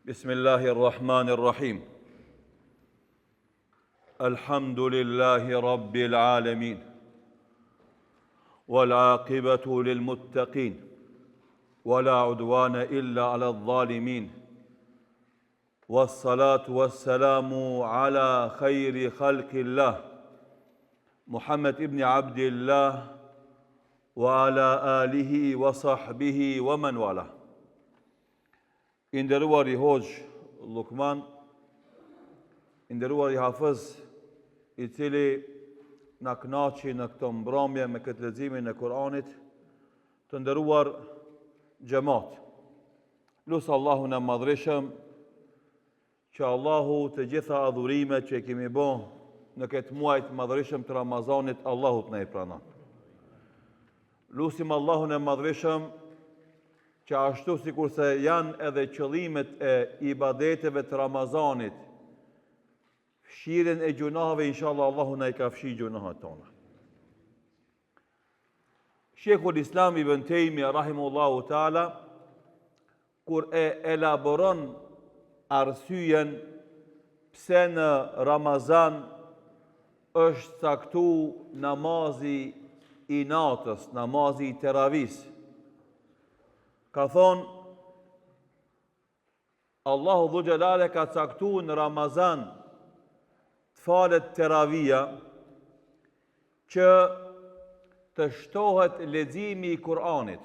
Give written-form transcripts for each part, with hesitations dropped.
Bismillahirrahmanirrahim. Alhamdulillahi rabbil alamin. Wal aqibatu lil muttaqin. Wala udwana illa ala adh-dhalimin. Wassalatu wassalamu ala khayri khalqillah Muhammad ibn Abdillah wa ala alihi wa sahbihi wa man wala. I nderuar i Hoxh Lukman, i nderuar i Hafiz, i cili na kënaqi në këtë mbrëmje me këtë leximin e Kur'anit, të nderuar xhamat. Lusë Allahun e madhreshëm që Allahu të gjitha adhurimet që i kemi bë në këtë muaj të madhreshëm të Ramazanit, Allahut na i pranon. Lusim Allahun e madhreshëm që ashtu sikurse janë edhe qëllimet e ibadeteve të Ramazanit, fshirjen e gjunaheve, inshallah Allahu na i ka fshi gjunahat tona. Sheikhul Islam Ibn Taymiyyah rahimahullahu taala kur e elaboron arsyen pse në Ramazan është caktu namazi i natës, namazi i teravis. Ka thonë, Allahu Dhu Gjelale ka caktu në Ramazan të falet teravia që të shtohet leximi i Kur'anit,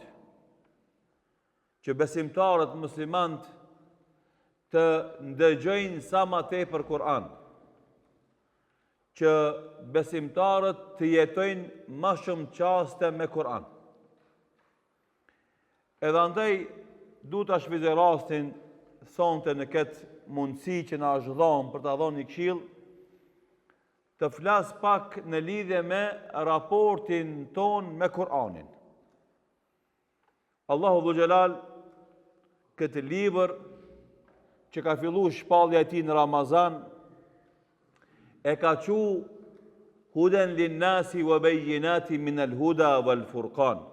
që besimtarët muslimant të ndëgjojnë sa ma tepër Kur'an, që besimtarët të jetojnë ma shumë qaste me Kur'an. Edhe andaj du të shvizoj rastin sonte në këtë mundësi që na është dhënë për të dhënë një këshill, të flas pak në lidhje me raportin ton me Kur'anin. Allahu Dhu Gjelal këtë libër që ka fillu shpallja e tij në Ramazan e ka quajtur Huden lin-nasi wa bayyinatin min al-huda wal-furqan,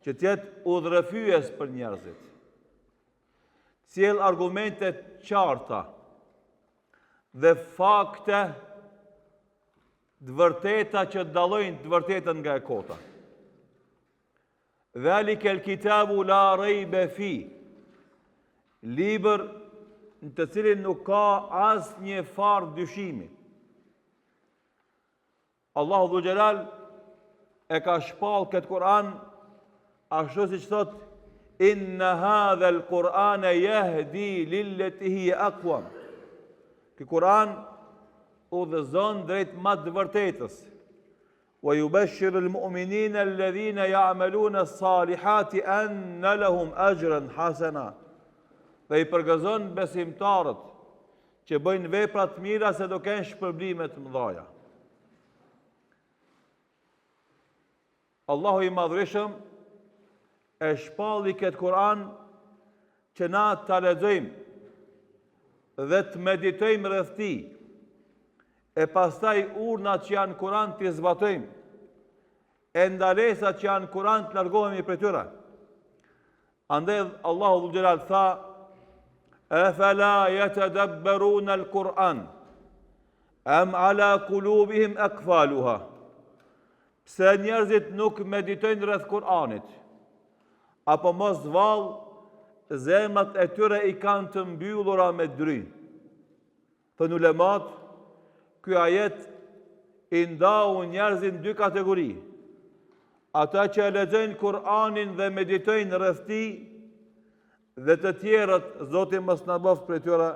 që tjetë udhërëfyes për njerëzit, sjell argumente qarta dhe fakte të vërteta që dallojnë të vërtetën nga e kota. Dhalika al-kitabu la rayba fi, libër në të cilin nuk ka asnjë farë dyshimi. Allahu Dhu Gjelal e ka shpall këtë Kur'an ashtu si që thot, inna hadha al-Qur'ana yahdi lillati hiya aqwam. Ky Kur'an udhëzon drejt më të vërtetës. Wa yubashshiru al-mu'minina alladhina ya'maluna as-salihati anna lahum ajran hasana. Dhe i përgëzon besimtarët që bëjnë vepra të mira se do kenë shpërblime të mëdha. Allahu i madhreshëm e shpalli këtë Kur'an që na të lexojmë dhe të meditojmë rreth tij, e pastaj urnat që janë Kur'an të zbatojmë, e ndalesat që janë Kur'an të largohemi prej tyre. Andaj Allahu Dhu Gjelal tha, afala yatadabbaruna al-Qur'an am ala qulubihim aqfaluha. Pse njerëzit nuk meditojnë rreth Kur'anit, apo mos vallë zemrat e tyre i kanë të mbyllura me drynë. Thënë ulemat, ky ajet i ndau njerëzit në dy kategori. Ata që e lexojnë Kur'anin dhe meditojnë rreth tij, dhe të tjerët, Zoti mos na bëft prej tyre,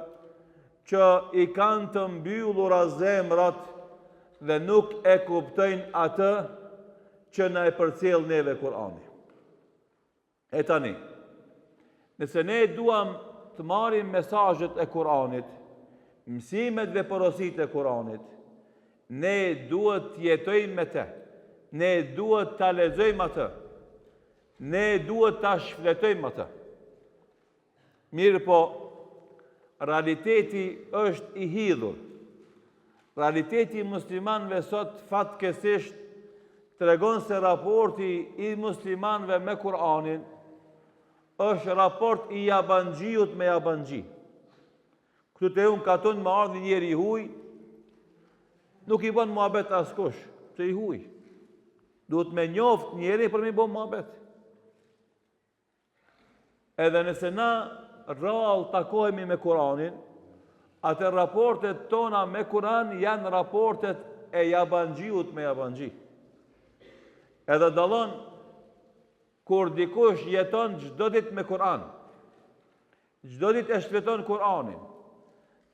që i kanë të mbyllura zemrat dhe nuk e kuptojnë atë që na e përcjell neve Kur'ani. E tani, nëse ne duam të marrim mesazhet e Kur'anit, mësimet dhe porositë e Kur'anit, ne duhet të jetojmë me të, ne duhet ta lexojmë atë, ne duhet ta shfletojmë atë. Mirë po, realiteti është i hidhur. Realiteti i muslimanëve sot fatkeqësisht tregon se raporti i muslimanëve me Kur'anin është raport i jabanxhiut me jabanxhi. Këtu te unë katon më ardhi njeri i huj, nuk i bën muhabet askush, se i huj. Duhet me njoft njeri për me bën muhabet. Edhe nëse na rrallë takohemi me Kur'anin, atë raportet tona me Kur'an janë raportet e jabanxhiut me jabanxhi. Edhe dallon kur dikush jeton çdo ditë me Kur'an, çdo ditë e shfleton Kur'anin,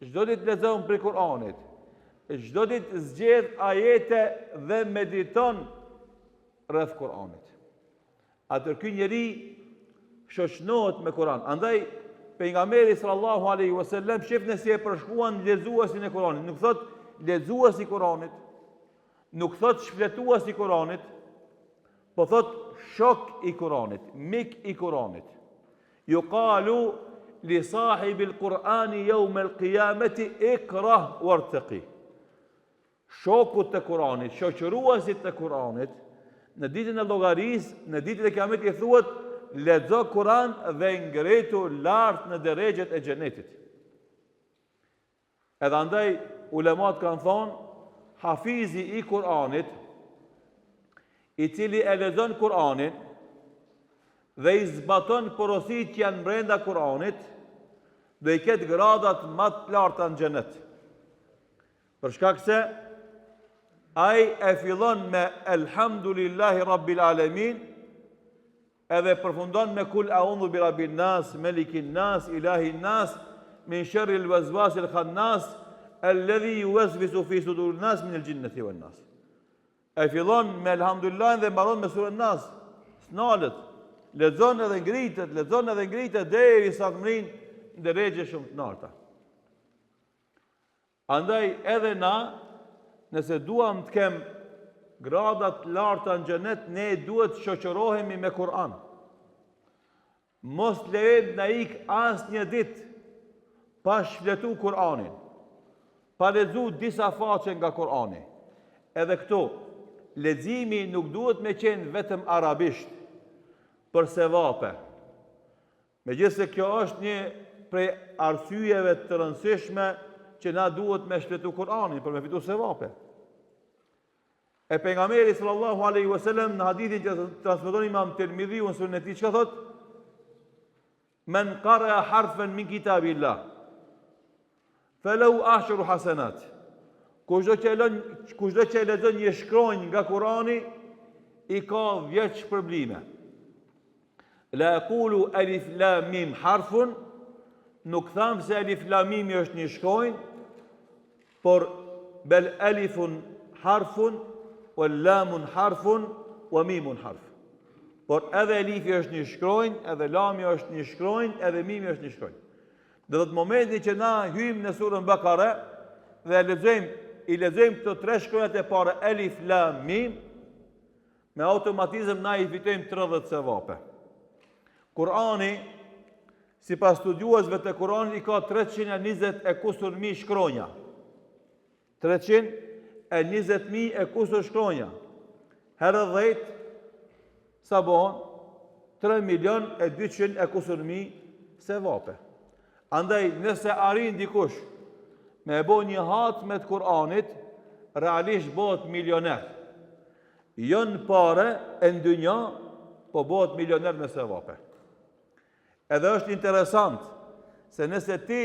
çdo ditë lexon për Kur'anit, çdo ditë zgjedh ajete dhe mediton rreth Kur'anit. Atë ky njeri shoqënohet me Kur'an. Andaj pejgamberi sallallahu alaihi wasallam shifne si e përshkruan lexuesin e Kur'anit. Nuk thot lexuesi i Kur'anit, nuk thot shfletuesi i Kur'anit, po thot shok i Kur'anit, mik i Kur'anit. Yuqalu li sahibi al-Qur'ani yawm al-qiyamati ikrah wartaqi. Shoku të Kur'anit, shoqëruesi të Kur'anit, në ditën e llogarisë, në ditën e Kiametit thuhet lexo Kur'an dhe ngretu lart në deregjet e xhenetit. Edhe andaj ulemat kanë thonë, hafizi i Kur'anit, i cili e lexon Kur'anin dhe i zbaton porositë që janë brenda Kur'anit, do i ketë gradat më të larta në xhenet. Për shkak se ai e fillon me Elhamdulillahi Rabbil Alamin, edhe përfundon me kul a'udhu bi rabbin nas, melikin nas, ilahin nas, min sharril waswasil khannas, alladhi yuwaswisu fi sudurin nas min al-jinnati wan nas. E fillon me Elhamdulillah dhe mbaron me surën Nas. Snalet, lexon edhe ngritet deri sa të mrin në deregje shumë të larta. Andaj edhe na, nëse duam të kem gradat larta në xhenet, ne duhet të shoqërohemi me Kur'an. Mos lejet na ik asnjë ditë pa shfletu Kur'anin, pa lexu disa faqe nga Kur'ani. Edhe këtu, leximi nuk duhet me qenë vetëm arabisht, për sevape. Megjithëse kjo është një prej arsyeve të rëndësishme që na duhet me shfletu Kur'anin për me fitu sevape. E pejgamberi sallallahu alaihi wasallam në hadithin që transmeton Imam Tirmidhiu në sunen e tij, çka thot? Men qara harfan min kitabillah falau ashru hasanat. Kushdo që e lexon një shkronjë nga Kurani, i ka 10 shpërblime. La yaqulu alif lam mim harfun, nuk tham se alif lam mim është një shkronjë, por bel alifun harfun, wal lamun harfun, wa mimun harf. Por edhe alifi është një shkronjë, edhe lami është një shkronjë, edhe mimi është një shkronjë. Dhe në momentin që na hyjmë në surën Bakara dhe i lexojmë këto 3 shkronjat e para alif lam mim, me automatizëm na i fitojmë 30 sevape. Kurani, sipas studiuesve të Kuranit, i ka 320 e kusur mijë shkronja. 320.000 e kusur shkronja. Herë 10, sa bon? 3.200.000 e kusur mijë sevape. Andaj, nëse arrin dikush me e bo një hatme të Kur'anit, realisht bëhet milioner. Jo në pare, e në dynja, po bëhet milioner me sevape. Edhe është interesant, se nëse ti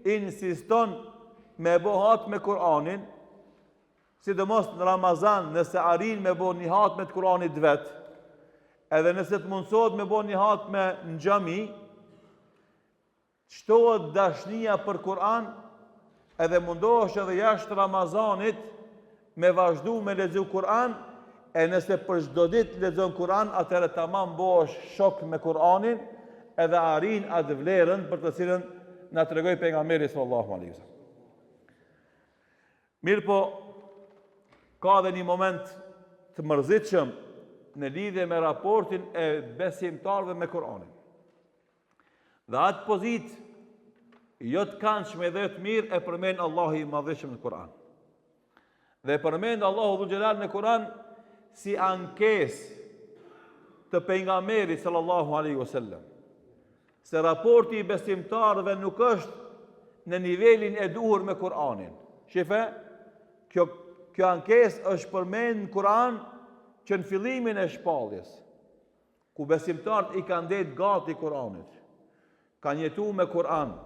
insiston me e bo hatme Kur'anin, sidomos në Ramazan, nëse arrin me bo një hatme të Kur'anit vetë, edhe nëse të mundsohet me bo një hatme në xhami, shtohet dashnia për Kur'an, edhe mundohesh edhe jashtë Ramazanit me vazhdu me lexu Kur'an, e nëse për çdo ditë lexon Kur'an, atëherë tamam bëhesh shok me Kur'anin, edhe arrin atë vlerën për të cilën na tregoi pejgamberi sallallahu alaihi wasallam. Mirë po, ka edhe një moment të mërzitshëm në lidhje me raportin e besimtarëve me Kur'anin. Dhe atë pozitë jo të këndshme dhe të mirë e përmend Allahu i Madhëshëm në Kur'an. Dhe përmend Allahu Dhul Jalal në Kur'an si ankesë të pejgamberit sallallahu alaihi wasallam. se raporti I besimtarëve nuk është në nivelin e duhur me Kur'anin. Shife, kjo ankesë është përmend në Kur'an që në fillimin e shpalljes, ku besimtarët I kanë ndetë gati Kur'anit, kanë jetu me Kur'an,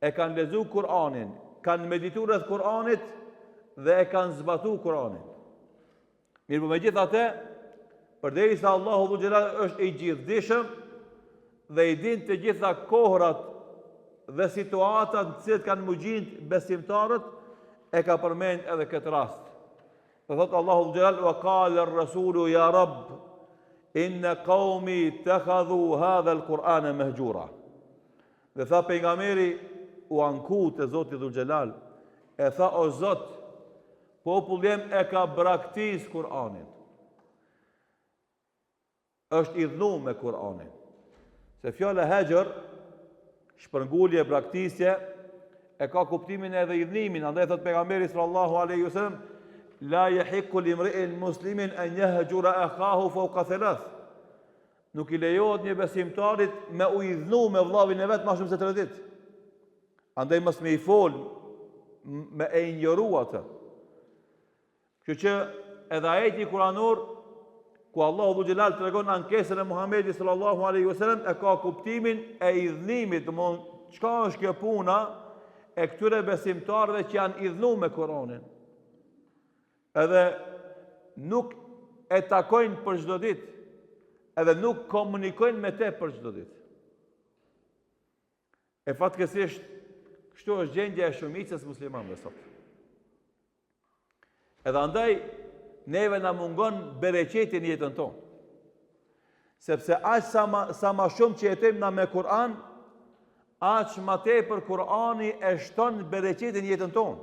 e kanë lezu Kur'anin, kanë meditu rreth Kur'anit dhe e kanë zbatu Kur'anin. Mirë, me gjithë atë, përderisa Allahu Dhu Gjelal është I gjithdijshëm dhe I din të gjitha kohrat dhe situatat në cilët kanë mugjint besimtarët, e ka përmend edhe këtë rast. Dhe thotë Allahu Dhu Gjelal, wa qala ar-rasulu ya Rabb, inna qaumi takhadhu hadha al-Qur'ana mahjura. Dhe tha pejgamberi u anku te Zoti Dhul Xhelal, e tha o Zot, populli im e ka braktis Kur'anin. Është I dhënë me Kur'anin. Se fjala hajr, shpërngulje, braktisje, e ka kuptimin edhe I dhënimin. Andaj thot pejgamberi sallallahu alaihi wasallam, la yahiqu limri'in muslimin an yahjura akhahu fawqa thalath. Nuk I lejohet një besimtarit me u idhnu me vllavin e vet më shumë se 3 ditë. Andaj mos me I fol, me e injoru atë. Kështu që edhe ajeti kuranor, ku Allahu Dhu Gjelal të regon ankesën e Muhamedi sallallahu alaihi wasallam, e ka kuptimin e idhnimit, domthonë çka është kjo puna e këtyre besimtarëve që janë idhnu me Kur'anin. Edhe nuk e takojnë për çdo ditë, edhe nuk komunikojnë me te për çdo ditë. E fatkeqësisht, kështu është gjendja e shumicës muslimanëve sot. Edhe andaj, neve na mungon bereqeti në jetën tonë. Sepse aq sa ma shumë që jetojmë na me Kur'an, aq ma tepër Kur'ani e shton bereqetin në jetën tonë.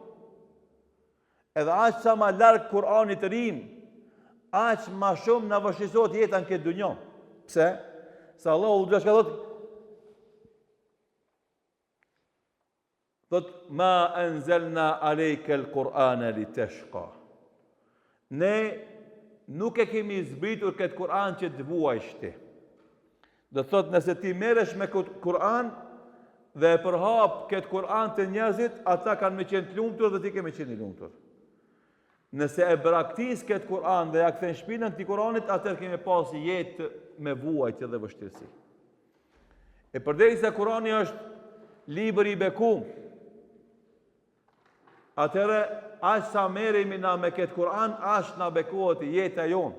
Edhe aq sa ma larg Kur'ani të rim, aq ma shumë na vështirësohet jeta në këtë dunjë. Pse? Se Allahu ka thot ma anzalna alejke al-Qur'ana litashqa. Ne nuk e kemi zbritur këtë Kur'an që të vuajsh ti. Do thot nëse ti merresh me Kur'an dhe e përhap këtë Kur'an të njerëzit, ata kanë me qenë të lumtur dhe ti ke me qenë I lumtur. Nëse e braktis këtë Kur'an dhe ja kthen shpinën këtij Kur'anit, atëherë kemi pas jetë me vuajtje dhe vështirësi. E përderisa Kur'ani është libër I bekuar, atëherë aq sa merremi na me këtë Kur'an, aq na bekohet jeta jonë.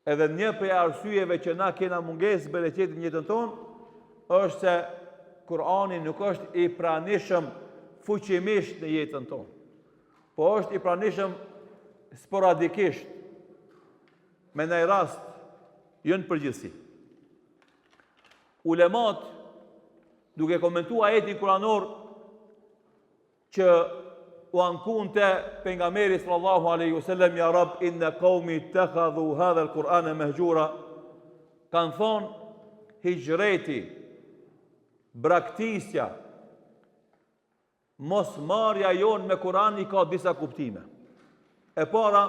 Edhe një prej arsyeve që na kena mungesë bereqetit në jetën tonë, është se Kur'ani nuk është I pranishëm fuqimisht në jetën tonë, po është I pranishëm sporadikisht, me ndaj rast, jo në përgjithësi. Ulemat, duke komentuar ajetin kuranor që u ankun te pejgamberi sallallahu alaihi wasallam, ya Rab inna qaumi ittakhadhu hadha al-Qur'ana mahjura, kanë thonë hijreti, braktisja, mos marrja jonë me Kur'an I ka disa kuptime. E para,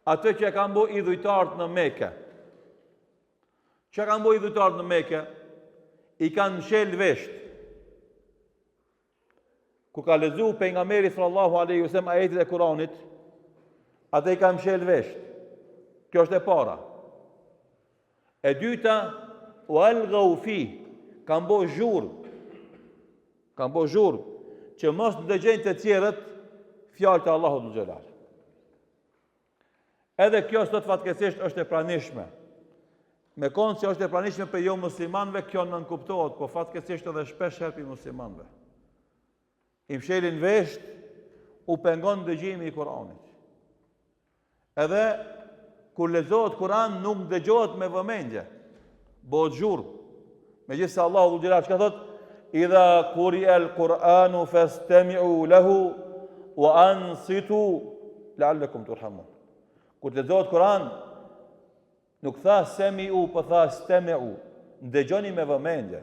atë që kanë bo idhujtarët në Mekë. Që kanë bo idhujtarët në Mekë, I kanë mshel vesht. Ku ka lezu pejgamberi sallallahu alaihi wasallam ajetet e Kur'anit, atë I kanë mshel vesht. Kjo është e para. E dyta, u alghaw fi, kanë bo zhurmë. Kanë bo zhurmë që mos ndëgjejnë të tjerët fjalët e Allahut Dhul Xhelal. Edhe kjo sot fatkeqësisht është e pranishme. Me konë që është e pranishme për jo muslimanve, kjo nënkuptohet, po fatkeqësisht edhe shpesh herë për muslimanve. I mshelin vesht, u pengon dëgjimi I Kur'anit. Edhe kur lexohet Kur'an nuk dëgjohet me vëmendje, bëhet zhurmë. Megjithëse Allahu Dhul Xhelal çka thotë, idha quri'a al-Qur'anu fastami'u lahu wa ansitu la'allakum turhamun. Kur lexohet Kur'an, nuk tha semi'u, po tha stami'u, ndëgjoni me vëmendje.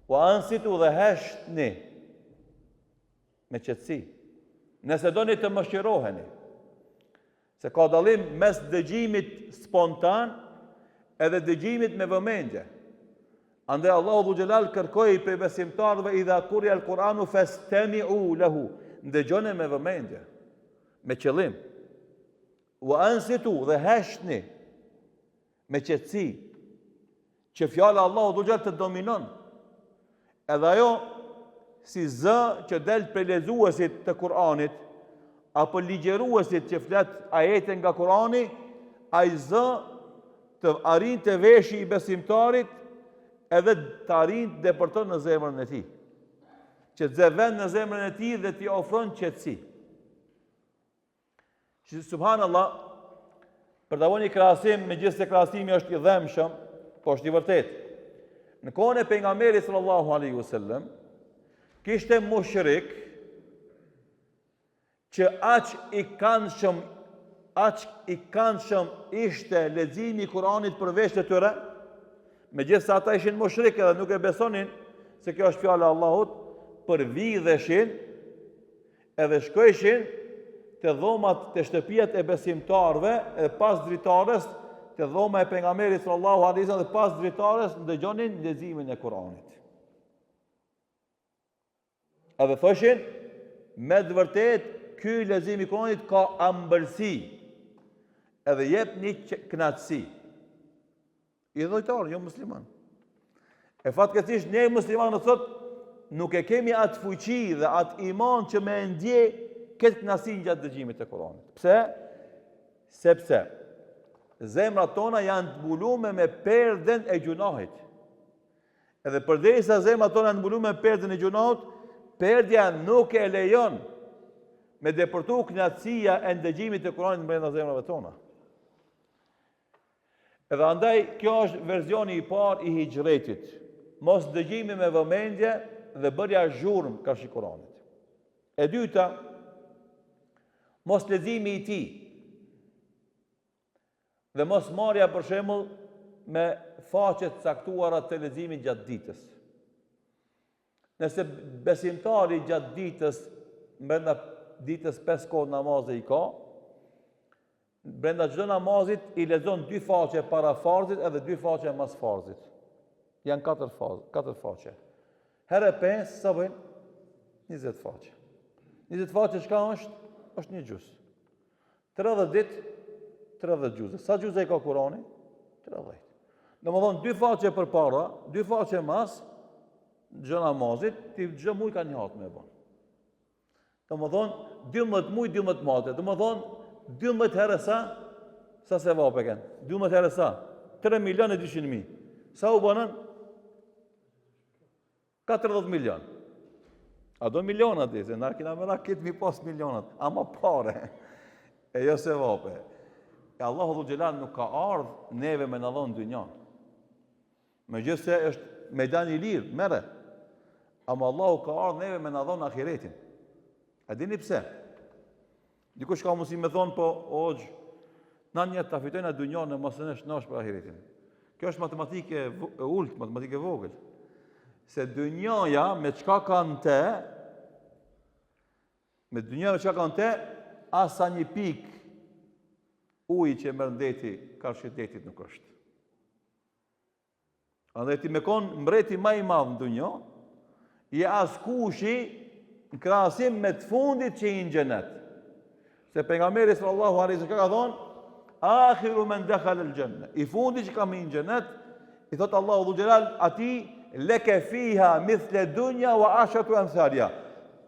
Wa ansitu dhe hashtni, me qetësi. Nëse doni të mëshiroheni, se ka dallim mes dëgjimit spontan edhe dëgjimit me vëmendje. Andaj Allahu Dhu Gjelal kërkoi prej besimtarëve idha kurja al-Qur'anu fastami'u lahu. Ndëgjoni me vëmendje, me qëllim. Wa ansitu dhe heshtni me qetësi, që fjala Allahu Dhu Gjelal të dominon. Edhe ajo si zë që del për lezuesit të Kur'anit, apo ligjeruesit që flet ajete nga Kur'ani, ai zë të arrin të veshi i besimtarit edhe të arrin të depërton në zemrën e tij. Që të zëvend në zemrën e tij dhe t'i ofron qetësi. Që subhanallah, për të një krahasim, megjithëse krahasimi është i dhëmshëm, po është i vërtetë. Në kohën e pejgamberit sallallahu alaihi wasallam, kishte mushrik që aq i këndshëm ishte leximi i Kuranit për veç të tyre, megjithëse ata ishin mushrik dhe nuk e besonin se kjo është fjala e Allahut, përvidheshin edhe shkojshin te dhomat të shtëpiat e besimtarëve e pas dritares te dhoma e pejgamberit sallallahu alaihi wasallam dhe pas dritares ndëgjonin leximin e Kuranit. Edhe thoshin, me të vërtet, ky lexim i Kuranit ka ëmbëlsi, edhe jep një kënaqësi. I dhojtar, jo musliman. E fatkeqësisht ne muslimanët sot nuk e kemi atë fuqi dhe atë iman që me ndje këtë kënaqësi gjatë dëgjimit të Kuranit. Pse? Sepse zemrat tona janë të mbuluar me perden e gjunahit. Edhe përderisa zemrat tona janë mbuluar me perden e gjunahit, perdja nuk e lejon me depërtu kënaqësia e ndëgjimit të Kuranit brenda zemrave tona. Edhe andaj, kjo është verzioni i parë i hijretit. Mos dëgjimi me vëmendje dhe bërja zhurmë karshi Kuranit. E dyta, mos leximi i tij dhe mos marrja për shembull me faqet caktuara të leximit gjatë ditës. Nëse besimtari gjatë ditës, brenda ditës 5 kohë namaze i ka, brenda çdo namazit i lexon 2 faqe para farzit edhe 2 faqe mas farzit. Janë 4 faqe. Herë 5, sa bëjnë? 20 faqe. 20 faqe çka është? Është një gjuz. 30 ditë, 30 gjuzë. Sa gjuzë ka Kurani? 30. Domethënë 2 faqe përpara, 2 faqe mas, çdo namazit, ti çdo muj ka një hatë me bën. Domethënë 12 muj, 12 mate. Domethënë 12 herë sa se vape kanë. 12 herë sa? 3.200.000. Sa u banën? 40 milion. A do milionat di, se na kina me rakit mi pas milionat, ama pare. E jo se vape. E Allahu Dhu Gjelal nuk ka ardhë neve me në dhonë dynjan. Me gjithë se është mejdan i lirë, mere. Ama Allahu ka ardhë neve me në dhonë ahiretin. A dini pse? Dikush ka mundësi me thonë, po, ogjë, na njëtë ta fitojnë a dynjan e mos në shnash për ahiretin. Kjo është matematike e ullët, matematike vogël. Se dynjaja me çka kanë te, asa një pik ujë që mërë ndeti, karshi detit nuk është. Andaj ti me konë mbreti ma i madhë në dynja, je as kushi në krahasim me të fundit që i në gjenet. Se pejgamberi sallallahu alaihi wasallam ka thonë, akhiru men dakhala al-janna. I fundi që kam i në gjenet, i thotë Allahu Dhu Gjelal, ati leke fiha mithle dunja wa ashatu amthalja.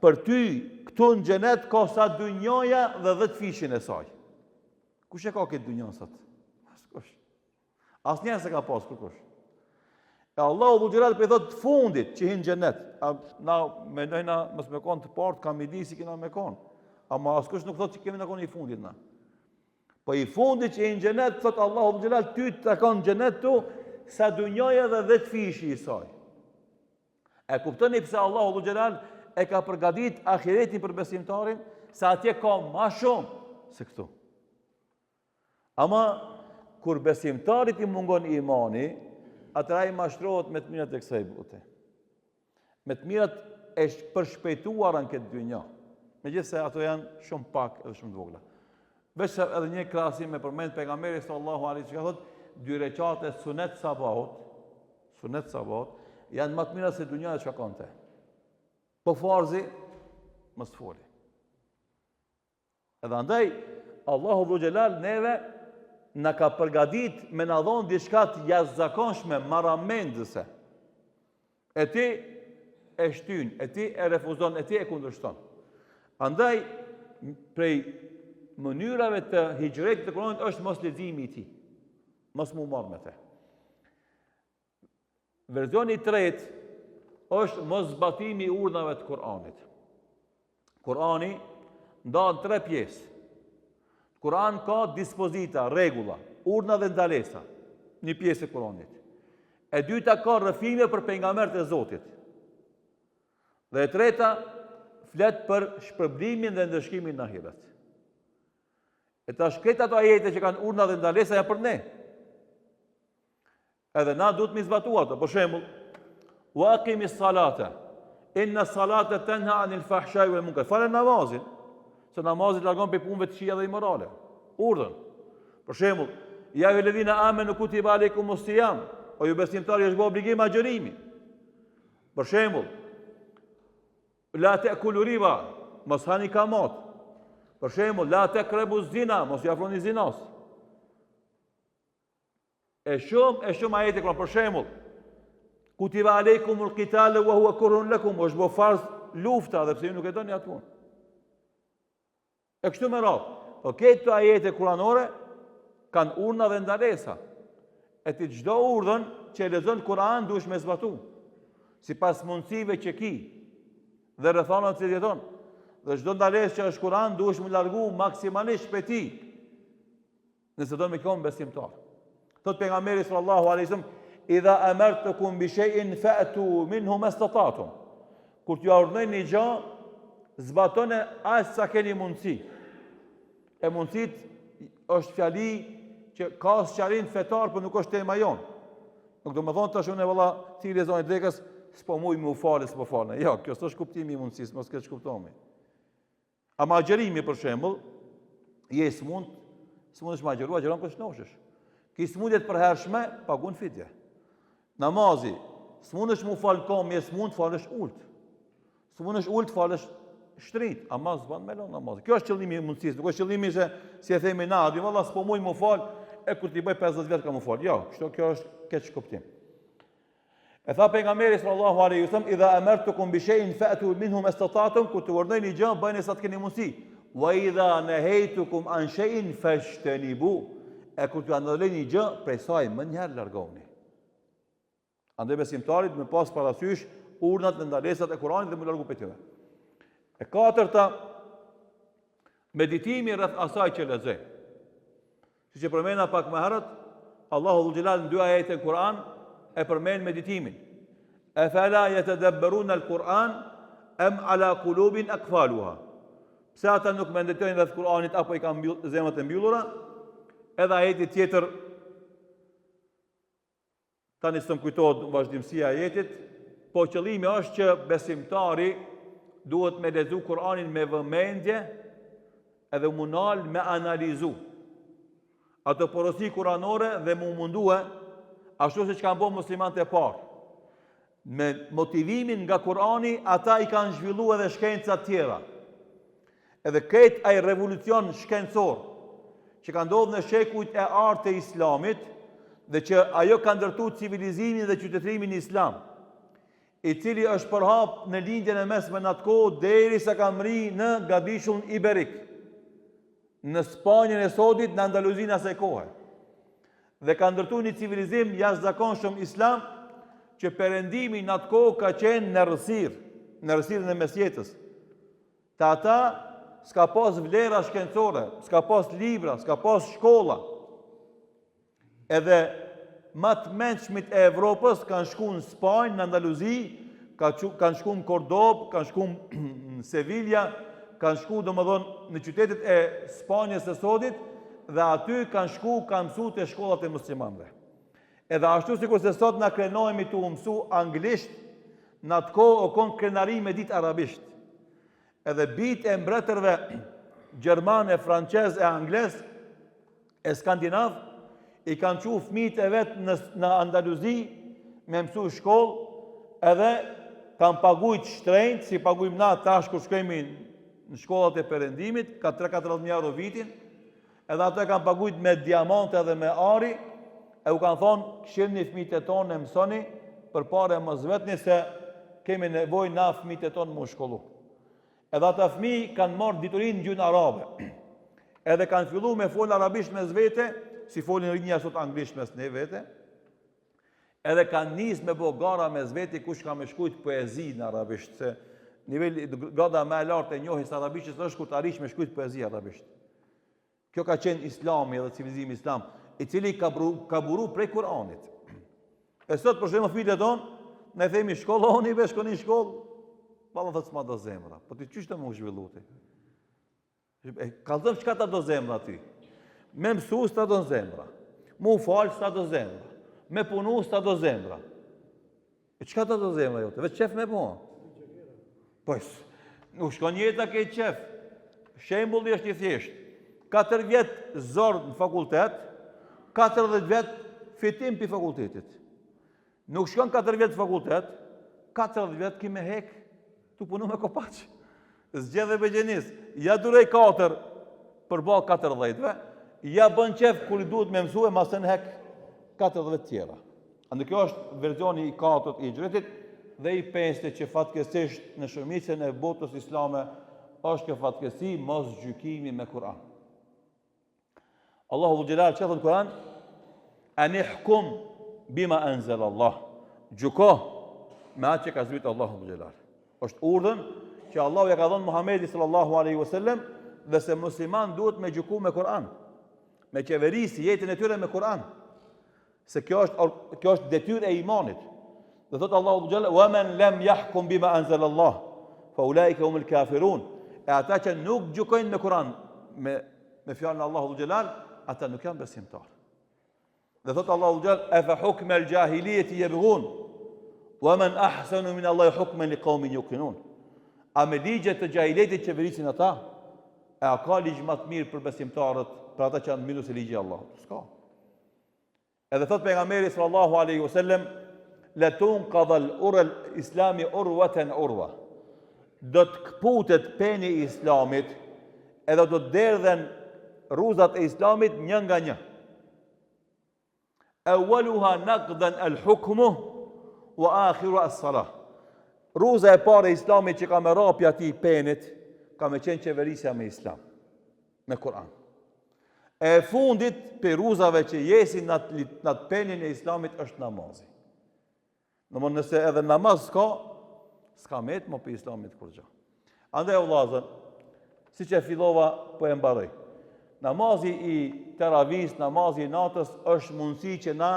Për ty këtu në gjenet ka sa dunjoja dhe 10 fishin e saj. Kush e ka këtë dunjon sot? Askush. Asnjëherë se ka pas kush. E Allahu Dhu Gjelal për i thotë të fundit që hinë gjenet. Na mendojna mos me konë të partë, kam i di si kena me konë. Ama askush nuk thotë që kemi në konë i fundit na. Po i fundit që hinë gjenet, thotë Allahu Dhu Gjelal, ty të konë gjenet tu, sa dunjoja dhe 10 fishi i saj. E kuptoni pse Allahu Dhu Gjelal e ka përgadit ahiretin për besimtarin, sa atje ka ma shumë se këtu. Ama, kur besimtarit i mungon imani, atëra i mashtrohet me të mirat e kësaj bote. Me të mirat e përshpejtuara në këtë dynja. Megjithëse ato janë shumë pak edhe shumë të vogla. Veç edhe një krahasim me përmend pejgamberi sallallahu alaihi wasallam, 2 rekate sunet sabahut, sunet sabat, janë më të mira se dunja e çka kanë te. Po farzi, mos foli. Edhe andaj, Allahu Dhu Gjelal neve na ka përgadit me na dhonë diçka të jashtëzakonshme, maramendëse. E ti e shtyn, e ti e refuzon, e ti e kundërshton. Andaj, prej mënyrave të hijrëtit të Kuranit është mos leximi i tij. Mos mu marr me te. Versioni i tretë është mos zbatimi i urdhave të Kuranit. Kurani ndahet në 3 pjesë. Kurani ka dispozita, rregulla, urdhra dhe ndalesa, një pjesë e Kuranit. E dyta ka rrëfime për pejgamberët e Zotit. Dhe e treta flet për shpërblimin dhe ndëshkimin në ahiret. E tash këto ato ajete që kanë urdhra dhe ndalesa janë për ne. Edhe na duhet mi zbatu ato. Për shembull, wa aqimis salata, inna salata tanha anil fahshai wal munkar. Falë namazin, se namazi largon prej punëve të këqija dhe imorale. Urdhën. Për shembull, ya ayyuhalladhina amanu kutiba alaykumus siyam, o ju besimtarë është bë obligim agjërimi. Për shembull, la ta'kulu riba, mos hani kamat. Për shembull, la taqrabu zina, mos ju afroni zinas. E shumë ajete Kur'an. Për shembull, kutiba alaykumul qital wa huwa kurhun lakum, është bë farz lufta dhe pse ju nuk e doni atë. E kështu me radhë. Po këto ajete kuranore kanë urdhra dhe ndalesa. E ti çdo urdhën që e lexon Kur'an duhesh me zbatu. Sipas mundësive që ki dhe rrethanat që jeton. Dhe çdo ndalesë që është Kur'an duhesh me largu maksimalisht prej tij. Nëse do të qenë besimtar. Thot pejgamberi sallallahu alaihi wasallam, idha amartukum bi shay'in fa'tu minhu mastata'tum. Kur t'ju urdhënoj një gjë, zbatoni aq sa keni mundësi. E mundësit është fjali që ka sqarim fetar, por nuk është tema jonë. Nuk do më thonë tash unë valla ti lexoni drekës, s'po muj më u falë, s'po falë. Jo, kjo s'është kuptimi i mundësisë, mos keq kuptomi. Ama agjerimi për shembull, je s'mundesh më agjeruar, agjeron kur shnoshesh. Ki s'mundet për hershme, pagun fitje. Namazi, s'mundesh më fal kom, je s'mund falësh ult. S'mundesh ult falësh shtrit, ama s'ban me lon namazi. Kjo është qëllimi i mundësisë, nuk është qëllimi se si e themi na, di valla s'po muj më fal, e kur ti bëj 50 vjet ka më fal. Jo, kjo është keq kuptim. E tha pejgamberi sallallahu alaihi wasallam, idha amartukum bi shay'in fa'tu minhu mastata'tum, kur të urdhëni një gjë, bëni sa të keni mundësi. Wa idha nahaytukum an shay'in fashtanibu. E kur t'ju ndaloj një gjë, prej saj më njëherë largoni. Andaj besimtarit me pas parasysh urdhat dhe ndalesat e Kuranit dhe më largu prej tyre. E katërta, meditimi rreth asaj që lexoj. Siç e përmenda pak më herët, Allahu Dhul Jalal në 2 ajete në Kur'an e përmend meditimin. Afala yatadabbaruna al-Qur'an am ala qulubin aqfaluha. Pse ata nuk mendojnë rreth Kur'anit apo i kanë zemrat e mbyllura? Edhe ajeti tjetër, tani s'm kujtohet vazhdimësia e ajetit, po qëllimi është që besimtari duhet me lexu Kur'anin me vëmendje edhe munal me analizu. Ato porosi kuranore dhe mu mundue, ashtu se që kanë bo muslimanët e parë. Me motivimin nga Kur'ani, ata i kanë zhvillu edhe shkencat tjera. Edhe këtë ai revolucion shkencor, që ka ndodhur në shekujt e artë të islamit, dhe që ajo ka ndërtu civilizimin dhe qytetërimin islam, i cili është përhap në lindjen e mesme në atë kohë, derisa ka mri në Gabishullin Iberik, në Spanjën e sodit, në Andaluzinë asaj kohe. Dhe ka ndërtu një civilizim jashtëzakonshëm islam, që perëndimi në atë kohë ka qenë në rrësirën e mesjetës. Të ata s'ka pas vlera shkencore, s'ka pas libra, s'ka pas shkolla. Edhe më të mendshmit e Evropës kanë shku në Spanjë, në Andaluzi, kanë shku në Kordobë, kanë shku në Sevilla, kanë shku domethënë në qytetet e Spanjës së sodit, dhe aty kanë shku, kanë mësu te shkollat e muslimanëve. Edhe ashtu sikur se sot na krenohemi tu mësu anglisht, në atë kohë o kon krenari me ditë arabisht. Edhe bitë e mbretërve gjermane, francez e angles e skandinav i kanë qu fëmijët e vetë në Andaluzi me mësu shkollë, edhe kam pagujt shtrenjt, si pagujmë na tash kur shkojmë në shkollat e perëndimit, ka 3-4.000 euro vitin, edhe ato e kam pagujt me diamante edhe me ari, e u kanë thonë, këshirni fëmijët e tonë e mësoni, për pare mos vetni se kemi nevojë na fëmijët e tonë më shkollu. Edhe ata fëmijë kanë marrë diturinë në gjuhën arabe. Edhe kanë filluar me fol arabisht mes vete, si folin rinja sot anglisht mes ne vete. Edhe kanë nisë me bo gara mes vete kush ka me shkujt poezi në arabisht, se niveli grada më e lartë e njohjes arabisht është kur të arish me shkujt poezi arabisht. Kjo ka qenë Islami edhe civilizimi islam, i cili ka buru prej Kur'anit. E sot për shembull fëmijët e tonë, ne themi shkolloni, shkoni në shkollë, valla thot s'ma do zemra. Po ti çysh të më zhvilluti? Kallzon çka ta do zemra ti? Me mësu s'ta do zemra. Mu fal s'ta do zemra. Me punu s'ta do zemra. E çka ta do zemra jote? Vetë qef me po. Po, nuk shkon jeta ke qef. Shembulli është i thjeshtë. 4 vjet zor në fakultet, 40 vjet fitim pi fakultetit. Nuk shkon 4 vjet në fakultet, 40 vjet ki me hek, tu punu me kopaq. Zgjedhe me gjenis. Ja durej 4 për ba 40-ve, ja bën qef kur i duhet me mësue, masën hek 40 tjera. Andë kjo është versioni i 4 i Hijretit dhe i 5 që fatkesisht në shumicën e botës islame është kjo fatkesi mos gjykimi me Kur'an. Allahu Gjelal që thëtë në Kur'an, anihkum bima anzal Allah. Gjuko me atë që ka zbritë Allahu Gjelal. Është urdhën që Allahu ja ka dhënë Muhamedi sallallahu alaihi wasallam dhe se musliman duhet me gjuku me Kur'an. Me qeverisi jetën e tyre me Kur'an. Se kjo është detyrë e imanit. Dhe thotë Allahu Gjelal, wa man lam yahkum bima anzal Allah, fa ulaika humul kafirun. E ata që nuk gjukojnë me Kur'an, me fjalën e Allahu Gjelal, ata nuk janë besimtar. Dhe thotë Allahu Gjelal, afa hukma al-jahiliyati yabghun, wa man ahsanu min Allahi hukman liqaumin yuqinun. A me ligjet të gjahiletit që verisin ata, e a ka ligj më të mirë për besimtarët, për ata që janë minus e ligji Allahut? S'ka. Edhe thot pejgamberi sallallahu alaihi wasallam, la tunqadha al-ura al-islami urwatan urwa. Do të kputet peni i islamit, edhe do të derdhen rruzat e islamit një nga një. Awwaluha naqdan al-hukmu wa akhiru as-salah. Rruza e parë e islamit që ka me rapi ati penit, ka me qenë qeverisja me islam, me Kur'an. E fundit për rruzave që jesin në të penin e islamit është namazi. Nëse edhe namaz s'ka met më për islamit kur gjë. Andaj o vlazën, si që fillova po e mbaroj. Namazi i teravis, namazi i natës është mundësi që na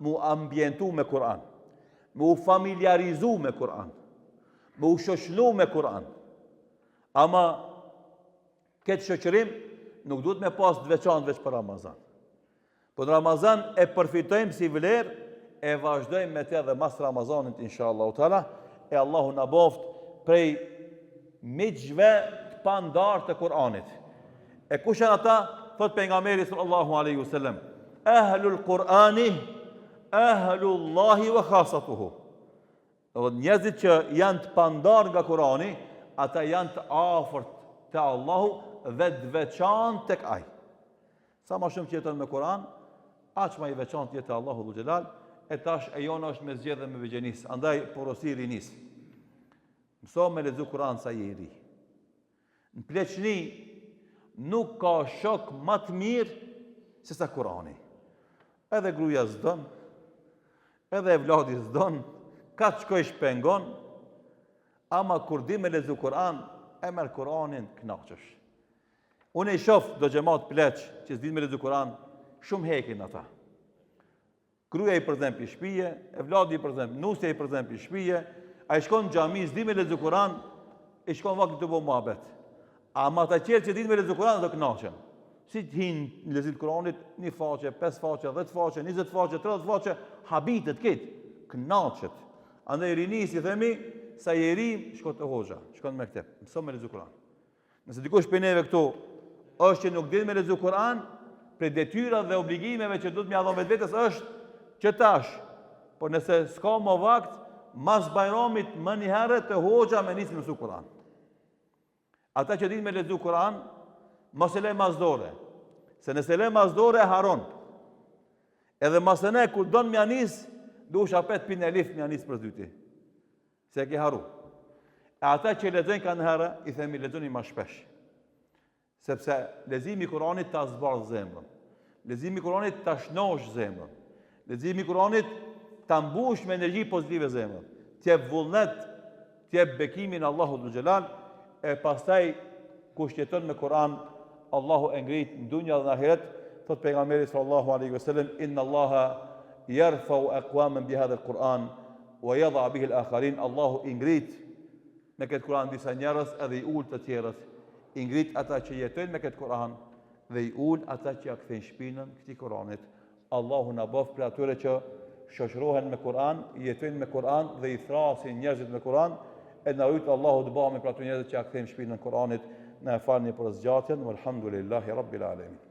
mu ambientu me Kur'an, mu familiarizu me Kur'an, mu shoqëlu me Kur'an. Ama këtë shoqërim nuk duhet me pas të veçantë veç për Ramazan. Po në Ramazan e përfitojmë si vlerë, e vazhdojmë me të edhe mas Ramazanit, inshallah ta'ala, e Allahu na boft prej miqve të pandarë të Kur'anit. E kush janë ata? Thot pejgamberi sallallahu alaihi wasallam, ahlul Qur'ani, ahlullahi wa khasatuhu. Do njerëzit që janë të pandarë nga Kur'ani, ata janë të afërt te Allahu dhe të veçantë tek ai. Sa më shumë që jeton me Kur'an, aq më i veçantë jetë Allahu dhul Xhelal, e tash e jona është me zgjedhje me vëgjenis. Andaj porosi rinis. Mëso me lexu Kur'an sa je i ri. Në pleqni nuk ka shok më të mirë se sa Kur'ani. Edhe gruaja s'don, edhe evladi s'don, ka të shkoj shpengon, ama kur di me lexu Kur'an, e merr Kur'anin kënaqesh. Unë i shoh do xhamat pleq që s'din me lexu Kur'an, shumë hekin ata. Gruaja i përzemp i shtëpie, evladi i përzemp, nusja i përzemp i shtëpie, ai shkon në xhami, s'di me lexu Kur'an, i shkon vakti të bëj muhabet. Ama ata që din me lexu Kur'an do kënaqen. Si të hin në lexim të Kur'anit, një faqe, 5 faqe, 10 faqe, 20 faqe, 30 faqe, habitet këtë, kënaqet. Andaj rinisi themi, sa je ri, shko te hoxha, shkon me mektep, mëson me lexu Kur'an. Nëse dikush për neve këtu është që nuk din me lexu Kur'an, për detyrat dhe obligimeve që duhet m'ia dhon vetvetes është që tash por nëse s'ka më vakt, mas Bajramit më një herë të hoxha me nisë mësu Kur'an. Ata që din me lexu Kur'an, mos e le mazdore. Se nëse le mazdore, haron. Edhe masëne, kur donë mja nisë, dush apet pin e lift mja nisë për dyti. Se ke haru. E ata që lexojnë kanë herë, i themi lexoni ma shpesh. Sepse leximi i Kur'anit ta zbarë zemrën. Leximi i Kur'anit ta shnosh zemrën. Leximi i Kur'anit ta mbush me energji pozitive zemrën. T'jep vullnet, t'jep bekimin Allahu dhul Xhelal, e pastaj kush jeton me Kur'an, Allahu e ngrit në dunja dhe në ahiret. Thot pejgamberi sallallahu alaihi wasallam, inna Allaha yarfa'u aqwaman bi hadha al-Qur'an wa yadha bihi al-akharin. Allahu i ngrit me këtë Kur'an disa njerëz edhe i ul të tjerët. I ngrit ata që jetojnë me këtë Kur'an dhe i ul ata që ja kthejnë shpinën këtij Kur'anit. Allahu na bëf për atyre që shoqërohen me Kur'an, jetojnë me Kur'an dhe i thrasin njerëzit me Kur'an. E na rujt Allahu të bëhemi për ato njerëz që ja kthejnë shpinën Kur'anit. Na e falni për zgjatjen. Walhamdulillahi rabbil alamin.